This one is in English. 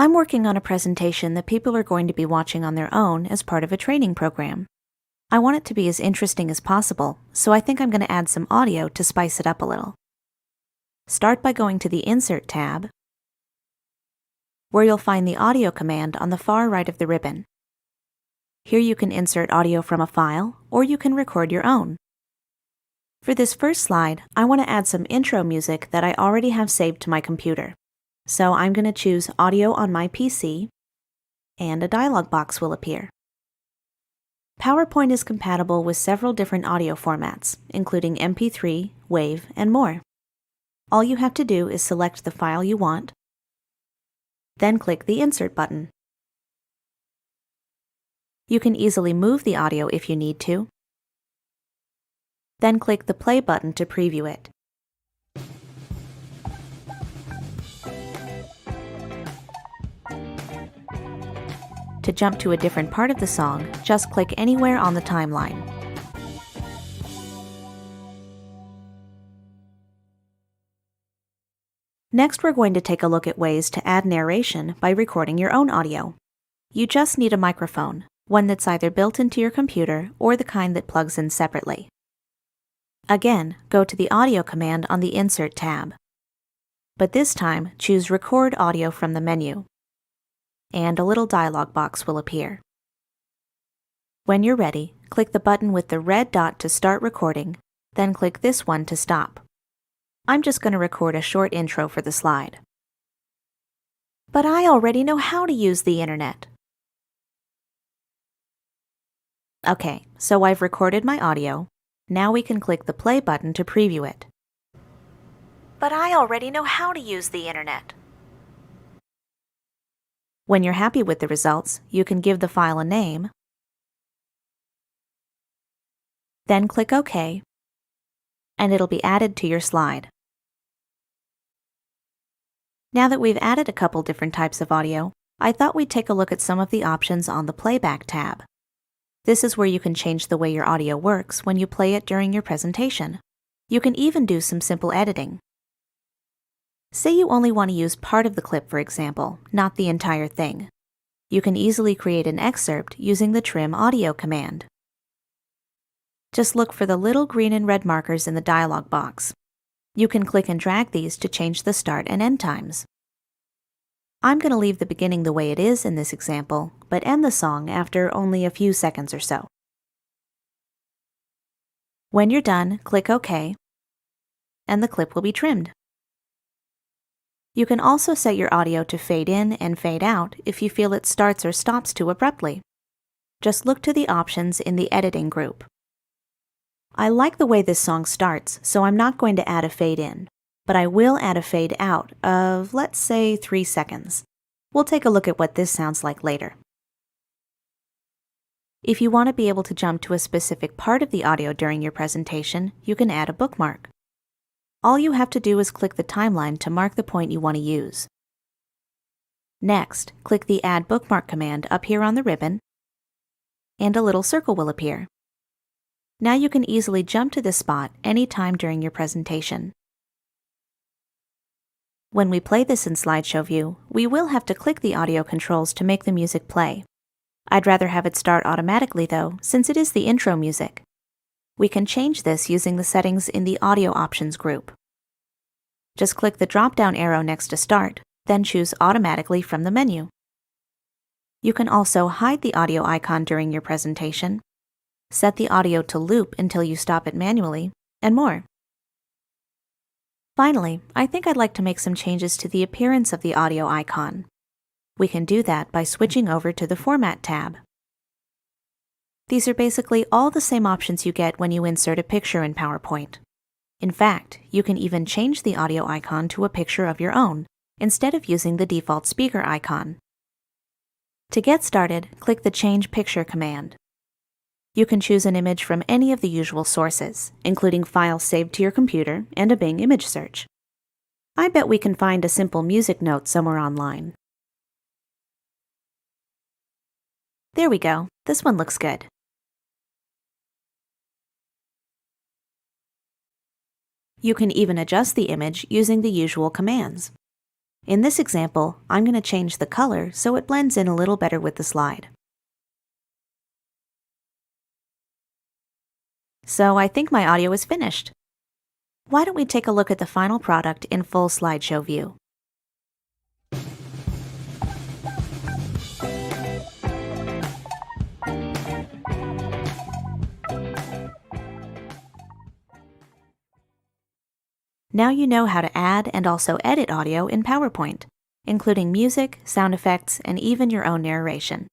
I'm working on a presentation that people are going to be watching on their own as part of a training program. I want it to be as interesting as possible, so I think I'm going to add some audio to spice it up a little. Start by going to the Insert tab, where you'll find the audio command on the far right of the ribbon. Here you can insert audio from a file, or you can record your own. For this first slide, I want to add some intro music that I already have saved to my computer. So I'm going to choose Audio on my PC, and a dialog box will appear. PowerPoint is compatible with several different audio formats, including MP3, WAV, and more. All you have to do is select the file you want, then click the Insert button. You can easily move the audio if you need to, then click the Play button to preview it. To jump to a different part of the song, just click anywhere on the timeline. Next, we're going to take a look at ways to add narration by recording your own audio. You just need a microphone, one that's either built into your computer or the kind that plugs in separately. Again, go to the Audio command on the Insert tab. But this time, choose Record Audio from the menu, and a little dialog box will appear. When you're ready, click the button with the red dot to start recording, then click this one to stop. I'm just going to record a short intro for the slide. But I already know how to use the internet. Okay, so I've recorded my audio. Now we can click the play button to preview it. But I already know how to use the internet. When you're happy with the results, you can give the file a name, then click OK, and it'll be added to your slide. Now that we've added a couple different types of audio, I thought we'd take a look at some of the options on the Playback tab. This is where you can change the way your audio works when you play it during your presentation. You can even do some simple editing. Say you only want to use part of the clip, for example, not the entire thing. You can easily create an excerpt using the Trim Audio command. Just look for the little green and red markers in the dialog box. You can click and drag these to change the start and end times. I'm going to leave the beginning the way it is in this example, but end the song after only a few seconds or so. When you're done, click OK, and the clip will be trimmed. You can also set your audio to fade in and fade out if you feel it starts or stops too abruptly. Just look to the options in the Editing group. I like the way this song starts, so I'm not going to add a fade in, but I will add a fade out of, let's say, 3 seconds. We'll take a look at what this sounds like later. If you want to be able to jump to a specific part of the audio during your presentation, you can add a bookmark. All you have to do is click the timeline to mark the point you want to use. Next, click the Add Bookmark command up here on the ribbon, and a little circle will appear. Now you can easily jump to this spot anytime during your presentation. When we play this in slideshow view, we will have to click the audio controls to make the music play. I'd rather have it start automatically though, since it is the intro music. We can change this using the settings in the Audio Options group. Just click the drop-down arrow next to Start, then choose Automatically from the menu. You can also hide the audio icon during your presentation, set the audio to loop until you stop it manually, and more. Finally, I think I'd like to make some changes to the appearance of the audio icon. We can do that by switching over to the Format tab. These are basically all the same options you get when you insert a picture in PowerPoint. In fact, you can even change the audio icon to a picture of your own, instead of using the default speaker icon. To get started, click the Change Picture command. You can choose an image from any of the usual sources, including files saved to your computer and a Bing image search. I bet we can find a simple music note somewhere online. There we go. This one looks good. You can even adjust the image using the usual commands. In this example, I'm going to change the color so it blends in a little better with the slide. So I think my audio is finished. Why don't we take a look at the final product in full slideshow view? Now you know how to add and also edit audio in PowerPoint, including music, sound effects, and even your own narration.